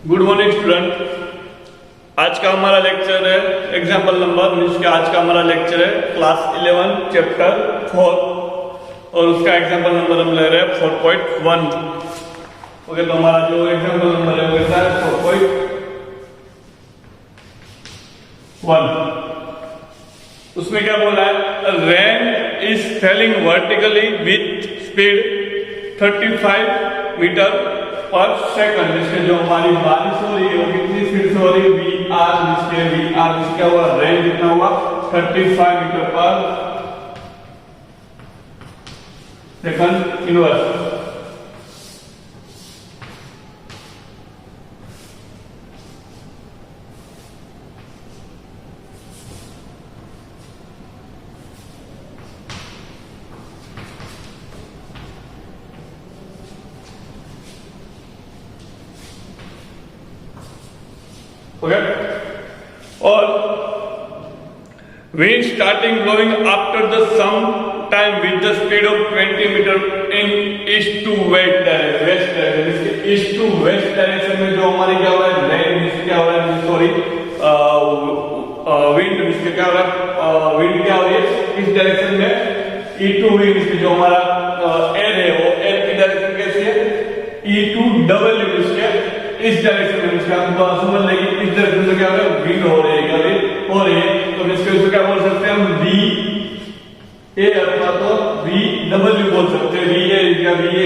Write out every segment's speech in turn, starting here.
Good morning student. आज का हमारा लेक्चर है एग्जाम्पल नंबर मीन्स के आज का हमारा लेक्चर है क्लास 11 चैप्टर 4 और उसका एग्जाम्पल नंबर हम ले रहे हैं 4.1। ओके, तो हमारा जो एग्जाम्पल नंबर है वो कैसा है 4.1। उसमें क्या बोला है, rain is falling vertically with speed 35 metre per second. इसके जो हमारी बारिश हो रही है वो कितनी स्पीड से हो रही है, VR क्या हुआ, रेन कितना हुआ 35 metre per second inverse. Okay, और wind starting blowing after the some time with the speed of 20 meter in east to west direction। इसके east to west direction में जो हमारी क्या हो रहा है, रेन क्या हो रहा है, सॉरी विंड क्या हो रहा है, विंड क्या हो रही है इस डायरेक्शन में, E to wind इसके जो हमारा एयर है वो एयर की डायरेक्शन कैसी है, E to W इसके इस डायरेक्शन में। इसका हम समझ लेंगे इस डायरेक्शन में क्या हो रहा है, विंड हो रही है, क्या हो रही है, तो इसके ऊपर क्या बोल सकते हैं हम, VA अथवा तो VW बोल सकते हैं। VA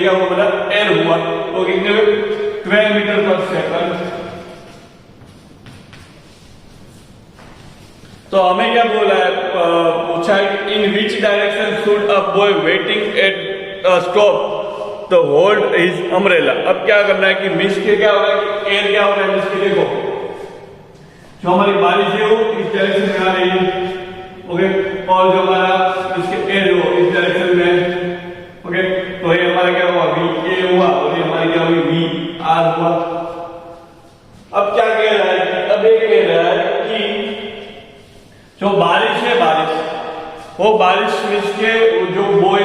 क्या वो बना एयर हुआ, तो कितने 12 मीटर पर सेकंड। तो हमें क्या बोला है, पूछा है in which direction should a boy waiting at stop to hold his umbrella. अब क्या करना है कि मिस के क्या हो रहा है, एयर क्या हो रहा है, मिस के देखो जो हमारी बारिश है वो इस डायरेक्शन में आ रही है, ओके, और जो हमारा इसके एयर हो इस डायरेक्शन में, ओके, तो ये हमारा क्या हुआ, VA हुआ और ये हमारी क्या हुई, VR हुआ। अब क्या कह रहा है, अब ये कह रहा है कि जो बारिश है, वो बारिश के जो बॉय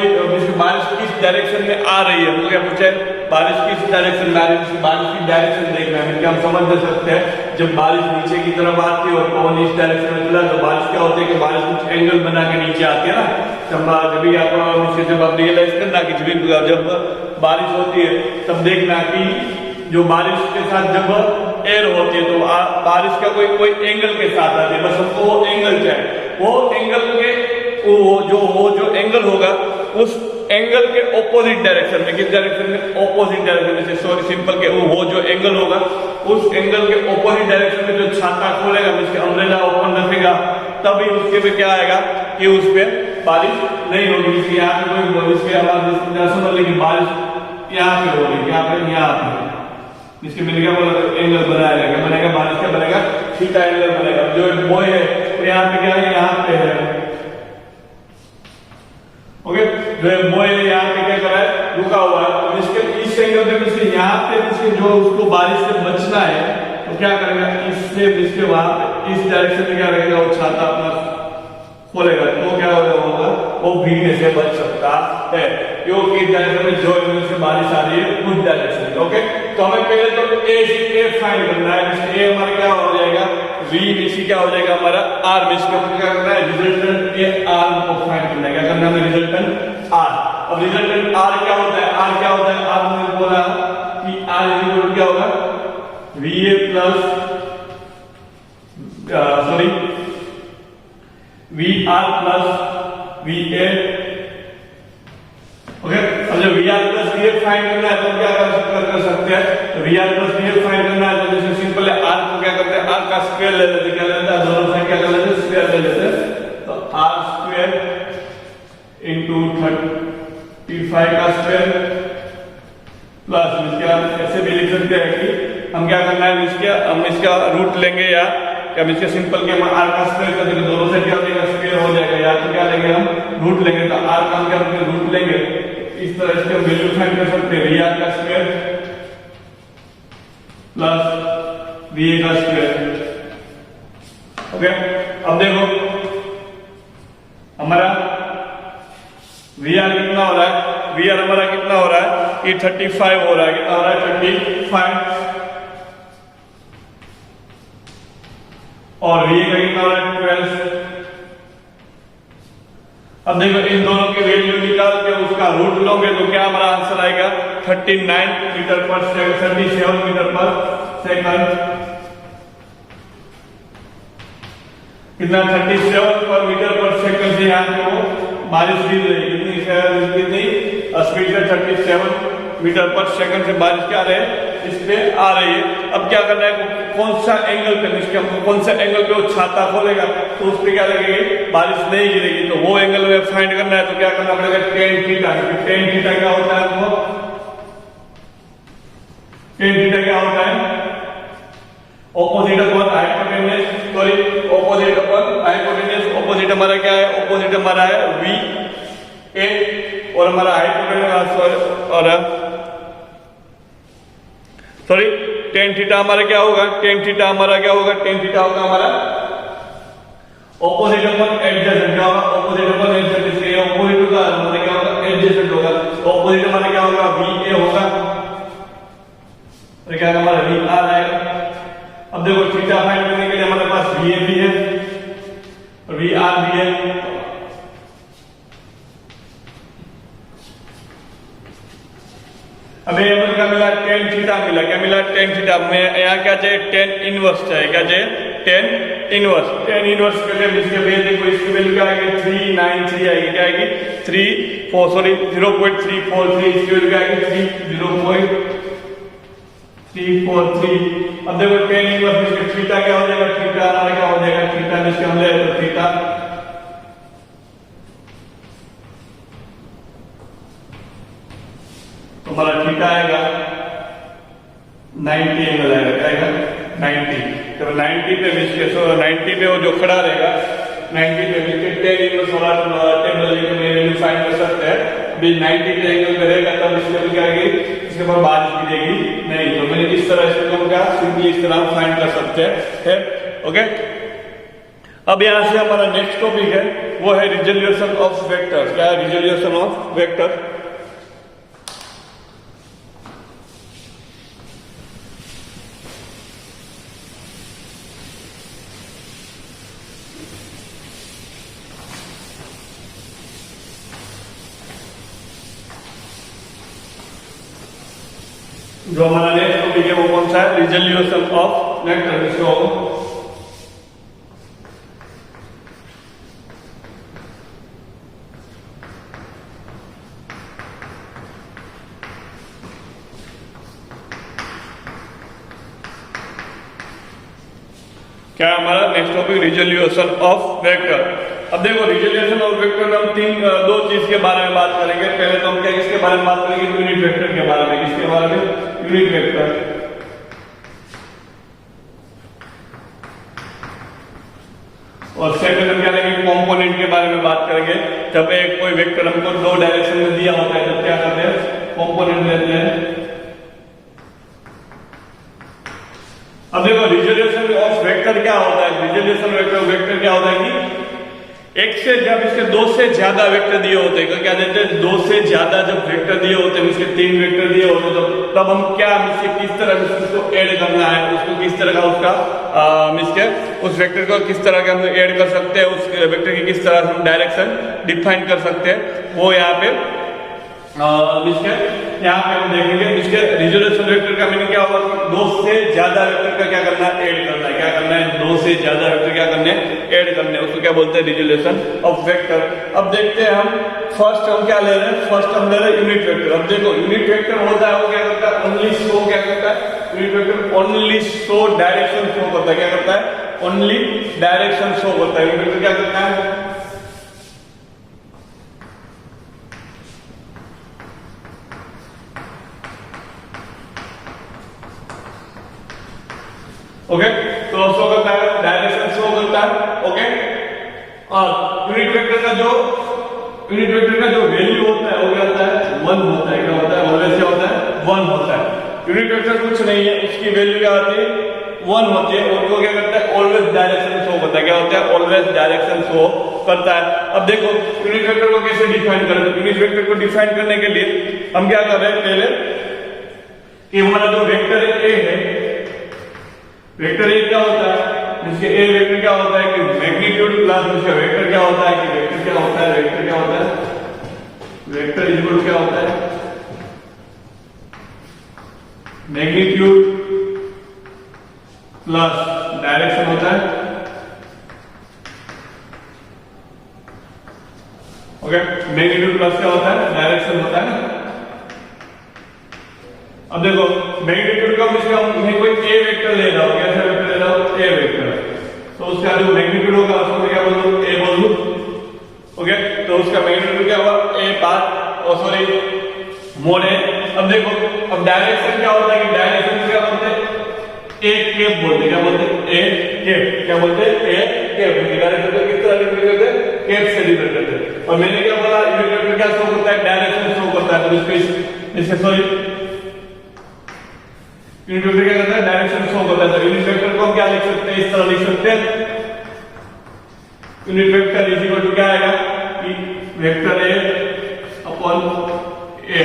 बारिश किस डायरेक्शन में आ रही है, तो क्या पूछे बारिश किस डायरेक्शन में आ रही है, बारिश की डायरेक्शन देखना है। क्या हम समझ सकते हैं, जब बारिश नीचे की तरफ आती है और पवन इस डायरेक्शन में चला तो बारिश क्या होती है कि बारिश कुछ एंगल बना के नीचे आती है ना। जब आप रियलाइज करना कि जब बारिश होती है तब देखना कि जो बारिश के साथ जब एयर होती है तो बारिश का कोई एंगल के साथ आती है, बस हमको वो एंगल चाहिए, वो एंगल के वो जो एंगल होगा उस एंगल के ऑपोजिट डायरेक्शन में, किस डायरेक्शन में, ऑपोजिट डायरेक्शन में। सॉरी सिंपल के वो जो एंगल होगा उस एंगल के ऑपोजिट डायरेक्शन में जो छाता खोलेगा, उसके अम्ब्रेला ओपन रखेगा, तभी उसके पे क्या आएगा कि उस पे बारिश नहीं होगी। इसलिए यहाँ पे कोई समझ लेकिन बारिश यहाँ पे हो रही है, यहाँ पे इसके मैंने क्या बोला, एंगल बनाएगा, क्या बनेगा, बारिश क्या बनेगा, थीटा एंगल बनेगा। जो बॉय है तो यहाँ पे क्या है, यहाँ पे है, ओके, जो बॉय है यहाँ पे क्या कर रहा है, रुका हुआ है, तो इसके इस एंगल पे इसके यहाँ पे इसके जो उसको बारिश से बचना है तो क्या करेगा, इससे इसके वहां पे इस डायरेक्शन में क्या रहेगा, वो छाता अपना खोलेगा, तो क्या होगा, वो भीगने से बच सकता है, क्योंकि इस डायरेक्शन में जो एंगल से बारिश आ रही है उस डायरेक्शन में। ओके, तो हमें पहले तो ए फाइंड करना है। ए हमारा क्या हो जाएगा, V क्या हो जाएगा हमारा R में, इसका क्या करना है, रिजल्टेंट ए R को फाइंड करना है। क्या करना है, रिजल्टेंट R। अब रिजल्टेंट R क्या होता है, R क्या होता है, R ने बोला कि R इक्वल क्या होगा, VA plus VR plus VA। Okay, अब जब VR प्लस VA फाइंड करना है तो क्या कर सकते हैं, तो VR प्लस VA फाइंड करना है तो जैसे सिंपल है, R को क्या करते हैं, R का स्क्वायर ले लेते हैं, क्या लेते हैं, दोनों साइड क्या कर लेते हैं, स्क्वायर ले लेते हैं, तो R स्क्वायर इंटू 35 का स्क्वायर प्लस इसका ऐसे भी लिख सकते हैं कि हम क्या करना है, हम इसका रूट लेंगे या हम इसके सिंपल के हम R का स्क्वायर कर देंगे, दोनों साइड क्या हो जाएगा, स्क्वायर हो जाएगा, या तो क्या लेंगे हम रूट लेंगे, तो R का हम क्या करेंगे, रूट लेंगे। इस तरह इसके वैल्यू फाइंड कर सकते हैं, VR का स्क्वायर प्लस VA का स्क्वायर। ओके, अब देखो हमारा VR कितना हो रहा है, VR हमारा कितना हो रहा है, कि 35 हो रहा है, कितना हो रहा है 35। और v का कितना हो रहा है 12। अब देखो इन दोनों की वैल्यू निकाल के उसका रूट लोगे तो क्या हमारा आंसर आएगा 39 metre per second, 37 metre per second. कितना 37 पर मीटर पर सेकंड से यहाँ पे वो बारिश गिर रही है। कितनी स्पीड से 37 मीटर पर सेकंड से बारिश क्या रहे इस पे आ रही है। अब क्या करना है, कौन सा एंगल पे इसके हमको कौन सा एंगल पे वो छाता खोलेगा तो उस पे क्या लगेगी, बारिश नहीं गिरेगी। तो वो एंगल में फाइंड करना है तो क्या करना पड़ेगा टेन थीटा। टेन थीटा क्या होता है, वो टेन थीटा क्या होता है opposite upon hypotenuse, sorry opposite upon hypotenuse. Opposite हमारा क्या है, ऑपोजिट हमारा है वी ए और हमारा हाइपोटेन्यूज और सॉरी टेन थीटा हमारा क्या होगा, टेन थीटा हमारा क्या होगा, टेन थीटा होगा हमारा ऑपोजिट अपॉन एडजेसेंट। क्या होगा, ऑपोजिट अपॉन एडजेसेंट। इसलिए ऑपोजिट होगा हमारा क्या होगा, एडजेसेंट होगा। तो ऑपोजिट हमारा क्या होगा, वी ए होगा और क्या हमारा वी आर आएगा। अब देखो थीटा फाइंड करने के लिए हमारे पास वी ए भी है और वी आर भी है। अभी हमें क्या मिला, टेन थीटा मिला। क्या मिला, टेन थीटा में यहाँ क्या चाहिए, टेन इनवर्स चाहिए। क्या चाहिए, टेन इनवर्स। टेन इनवर्स के लिए इसके वैल्यू देखो, इसकी वैल्यू क्या आएगी 393 आएगी। क्या आएगी 0.343। इसकी वैल्यू क्या आएगी 0.343। अब देखो टेन इनवर्स इसके थीटा क्या हो जाएगा, थीटा हमारा क्या हो जाएगा, थीटा इसके हम ले तो थीटा हमारा थीटा आएगा 90 एंगल आएगा। क्या आएगा 90। तो 90 पे इसके 90 पे वो जो खड़ा रहेगा 90 पे इसके टेन इनवर्स वाला टेबल लेके मैं वैल्यू फाइंड कर सकते हैं। अभी 90 पे एंगल पे रहेगा तब इसके वैल्यू क्या आएगी, इसके ऊपर बारिश गिरेगी नहीं। तो मैंने इस तरह इसको क्या सिंपली इस तरह फाइंड कर सकते हैं। ओके, अब यहां से हमारा नेक्स्ट टॉपिक है वो है रिजोल्यूशन ऑफ वेक्टर्स। क्या है रिजोल्यूशन ऑफ वेक्टर। जो हमारा नेक्स्ट टॉपिक है वो कौन सा है, रिजोल्यूशन ऑफ वेक्टर। इसको क्या है हमारा next topic, resolution of vector. अब देखो रिजोल्यूशन ऑफ वेक्टर में हम दो चीज के बारे में बात करेंगे। पहले तो हम क्या किसके बारे में बात करेंगे, यूनिट वेक्टर के बारे में। किसके बारे में, यूनिट वेक्टर। और सेकंड हम क्या लेंगे, कंपोनेंट के बारे में बात करेंगे। जब एक कोई वेक्टर हमको दो डायरेक्शन में दिया होता है तब क्या करते हैं, कंपोनेंट लेते हैं। अब देखो रिजोल्यूशन ऑफ वेक्टर क्या होता है, रिजोल्यूशन वेक्टर क्या होता है कि एक से जब इसके दो से ज्यादा वेक्टर दिए होते हैं, क्या देते हैं, दो से ज्यादा जब वेक्टर दिए होते हैं, इसके तीन वेक्टर दिए होते हैं, तब हम क्या इससे किस तरह उसको ऐड करना है, उसको किस तरह का उसका इसके उस वेक्टर को किस तरह का हम ऐड कर सकते हैं, उस वेक्टर की किस तरह हम डायरेक्शन डिफाइन कर सकते हैं, वो यहाँ पे यहाँ पे हम देखेंगे। इसके रिजोल्यूशन वेक्टर का मीनिंग क्या होगा, दो से ज्यादा वेक्टर का क्या करना है, ऐड करना है। क्या करना है, दो से ज्यादा वेक्टर क्या करने हैं, ऐड करने हैं। उसको क्या बोलते हैं, रिजोल्यूशन ऑफ वेक्टर। अब देखते हैं हम फर्स्ट हम क्या ले रहे हैं, फर्स्ट हम ले रहे हैं यूनिट वेक्टर। अब देखो यूनिट वेक्टर होता है वो क्या करता है, ओनली शो क्या करता है, unit vector only show direction show करता है। क्या करता है, ओनली डायरेक्शन शो करता है। यूनिट वेक्टर क्या करता है, ओके तो शो करता है, डायरेक्शन शो करता है। ओके, और यूनिट वेक्टर का जो वैल्यू होता है वो क्या होता है, 1 होता है। क्या होता है, ऑलवेज क्या होता है, 1 होता है। यूनिट वेक्टर कुछ नहीं है, उसकी वैल्यू क्या होती है, 1 होती है। और वो क्या करता है, ऑलवेज डायरेक्शन शो करता है। क्या होता है, ऑलवेज डायरेक्शन शो करता है। अब देखो यूनिट वेक्टर को कैसे डिफाइन करें, यूनिट वेक्टर को डिफाइन करने के लिए हम क्या कर रहे हैं, पहले कि हमारा जो वेक्टर ए है, वेक्टर ए क्या होता है, इसके ए वेक्टर क्या होता है कि मैग्नीट्यूड प्लस इसका वेक्टर क्या होता है कि वेक्टर क्या होता है, वेक्टर क्या होता है, वेक्टर इक्वल क्या होता है, मैग्नीट्यूड प्लस डायरेक्शन होता है। ओके, मैग्नीट्यूड प्लस क्या होता है, डायरेक्शन होता है। अब देखो मैग्नीट्यूड का मैं कोई ए वेक्टर ले रहा हूं, कैसा वेक्टर ले रहा हूं, ए वेक्टर, तो उसका जो मैग्नीट्यूड होगा उसको मैं क्या बोल दूं, ए बोल दूं। ओके, तो उसका मैग्नीट्यूड क्या हुआ, ए बार ओ सॉरी मोड है। अब देखो अब डायरेक्शन क्या होता है कि डायरेक्शन क्या बोलते हैं, ए केप बोलते, क्या बोलते हैं, ए केप, क्या बोलते हैं, ए केप। डायरेक्शन को किस तरह रिप्रेजेंट करते हैं, केप से रिप्रेजेंट करते हैं। और मैंने क्या बोला, यूनिट वेक्टर क्या शो करता है, डायरेक्शन शो करता है। तो इसके सॉरी यूनिट वेक्टर क्या करता है, डायरेक्शन शो करता है। तो यूनिट वेक्टर को हम क्या लिख सकते हैं, इस तरह लिख सकते हैं, unit vector is equal to क्या आएगा कि वेक्टर ए अपॉन ए।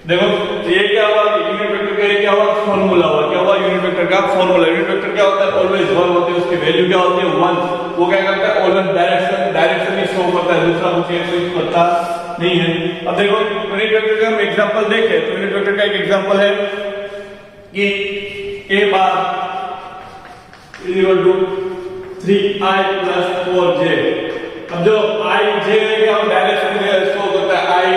देखो ये क्या हुआ, यूनिट वेक्टर का क्या हुआ, फार्मूला हुआ, क्या हुआ, यूनिट वेक्टर का फार्मूला। यूनिट वेक्टर क्या होता है, ऑलवेज 1 होती है, उसकी वैल्यू क्या होती है 1। वो क्या करता है, ऑलवेज डायरेक्शन ही शो करता है, दूसरा कुछ कोई करता नहीं है। अब देखो यूनिट वेक्टर का हम एग्जांपल देखें तो यूनिट वेक्टर का एक एग्जांपल है कि a bar is equal to 3i plus 4j। अब जो i j क्या डायरेक्शन में शो करता है, i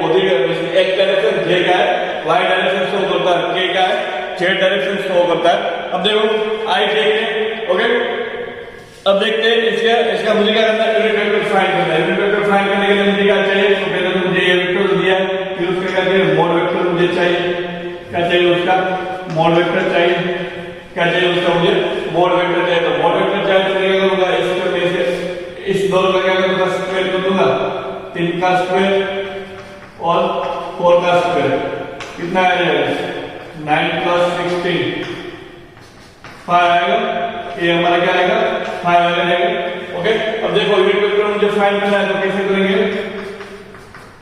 वो एक डायरेक्शन, j क्या है y डायरेक्शन शो करता है, k क्या है z डायरेक्शन शो करता है। अब देखो i j के ओके, अब देखते हैं इसका मुझे क्या करना है, यूनिट वेक्टर फाइंड करना है। यूनिट वेक्टर फाइंड करने के लिए मुझे क्या चाहिए, तो पहले तो मुझे ये वेक्टर दिया, फिर उसका क्या चाहिए, मोड वेक्टर मुझे चाहिए, क्या चाहिए उसका मोड वेक्टर चाहिए, क्या चाहिए उसका मुझे मोड वेक्टर चाहिए। तो मोड वेक्टर चाहिए तो क्या करूंगा, इसके में से इस दोनों का क्या करूंगा, स्क्वायर कर दूंगा, 3 का स्क्वायर और 4 का स्क्वायर, कितना आएगा 9 प्लस 16 5 आएगा, ये हमारा क्या आएगा 5 आएगा। ओके, अब देखो यूनिट वेक्टर मुझे फाइंड करना है तो कैसे करेंगे,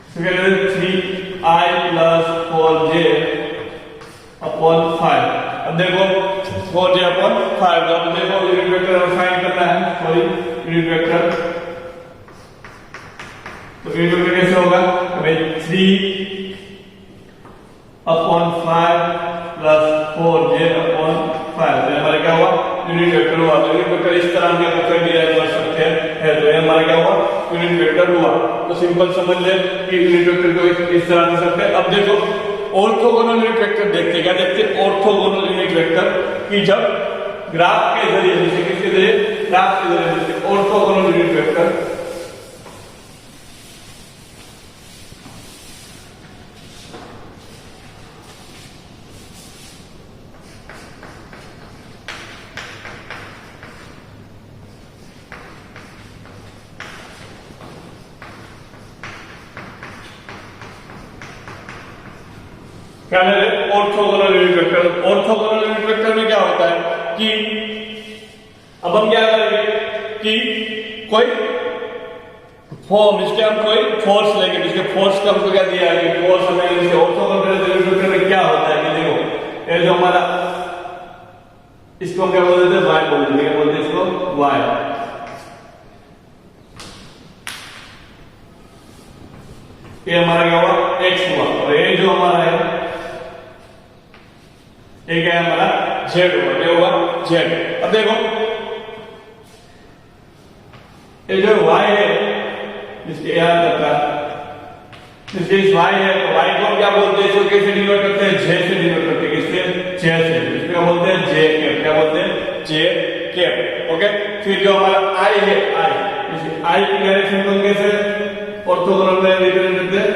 तो क्या करेंगे 3i प्लस 4j अपॉन 5। अब देखो 4j अपॉन 5, अब देखो यूनिट वेक्टर फाइंड करना है, सॉरी यूनिट वेक्टर, तो यूनिट वेक्टर कैसे होगा, भाई 3 अपॉन 5 प्लस 4j अपॉन 5, तो हमारा क्या हुआ, यूनिट वेक्टर हुआ। तो यूनिट वेक्टर इस तरह हम क्या डिराइव कर सकते हैं, तो ये हमारा क्या हुआ, यूनिट वेक्टर हुआ। तो सिंपल समझ ले कि यूनिट वेक्टर को इस तरह लिख सकते हैं। अब देखो ऑर्थोगोनल यूनिट वेक्टर देखते हैं, क्या देखते हैं, ऑर्थोगोनल यूनिट वेक्टर कि जब ग्राफ के जरिए, जैसे किसके जरिए, ग्राफ के जरिए, ऑर्थोगोनल यूनिट वेक्टर क्या है, orthogonal unit vector. Orthogonal unit vector में क्या होता है कि अब हम क्या करेंगे कि कोई फॉर्म, इसके हम कोई फोर्स लेंगे, जिसके फोर्स का हमको क्या दिया है, फोर्स हमें इसके ऑर्थोगोनल यूनिट वेक्टर में क्या होता है कि देखो ये जो हमारा, इसको हम क्या बोल देते हैं, y बोल देते हैं, क्या बोलते हैं इसको, y। ये हमारा क्या हुआ, x हुआ, और ये जो हमारा है ये क्या है हमारा, z हुआ, क्या हुआ, z। अब देखो ये जो y है इसके यहां तक का, इसके इस y है, तो y को हम क्या बोलते हैं, इसको कैसे डिनोट करते हैं, j से डिनोट करते हैं, किससे, j से, इसको क्या बोलते हैं, j कैप, क्या बोलते हैं, j कैप। ओके, फिर जो हमारा i है, i की डायरेक्शन को कैसे ऑर्थोगोनल में रिप्रेजेंट करते हैं,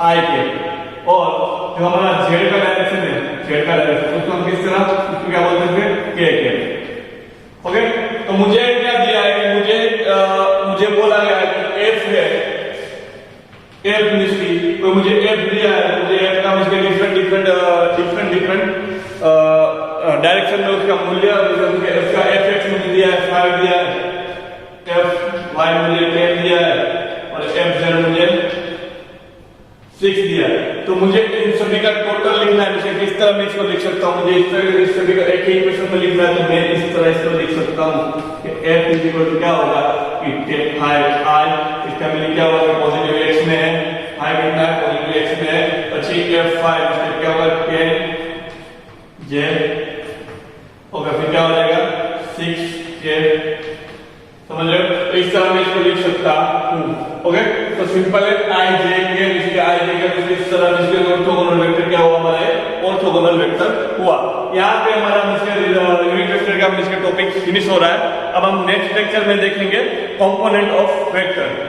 i कैप, और जो हमारा z का डायरेक्शन है, z का डायरेक्शन उसको हम किस तरह, उसको क्या बोलते हैं, k कैप। ओके, तो मुझे क्या दिया है कि मुझे बोला गया है कि f है, f निश्चित, तो मुझे f दिया है, मुझे f का इसके डिफरेंट डायरेक्शन में उसका मूल्य, उसका fx मुझे दिया है 5 दिया है, fy मुझे 10 दिया है, और fz मुझे 6 दिया है। तो मुझे इन सभी का टोटल लिखना है, जैसे किस तरह मैं इसको लिख सकता हूँ, मुझे इस तरह का एक ही इक्वेशन में लिखना है, तो मैं इस तरह इसको लिख सकता हूँ कि f इज इक्वल टू क्या होगा कि 5i, इसका मीनिंग क्या होगा, पॉजिटिव x में है, i कितना है, पॉजिटिव x में है, પછી f5 इसका क्या होगा 10j होगा, फिर क्या हो जाएगा 6j, समझ रहे हो? तो इस तरह मैं इसको लिख सकता हूँ। ओके, तो सिंपल है आई जे के, इसके आई जे के इस तरह इसके ऑर्थोगोनल वेक्टर क्या हुआ, हमारे ऑर्थोगोनल वेक्टर हुआ। यहाँ पे हमारा यूनिट वेक्टर का टॉपिक फिनिश हो रहा है। अब हम नेक्स्ट लेक्चर में देखेंगे कंपोनेंट ऑफ वेक्टर।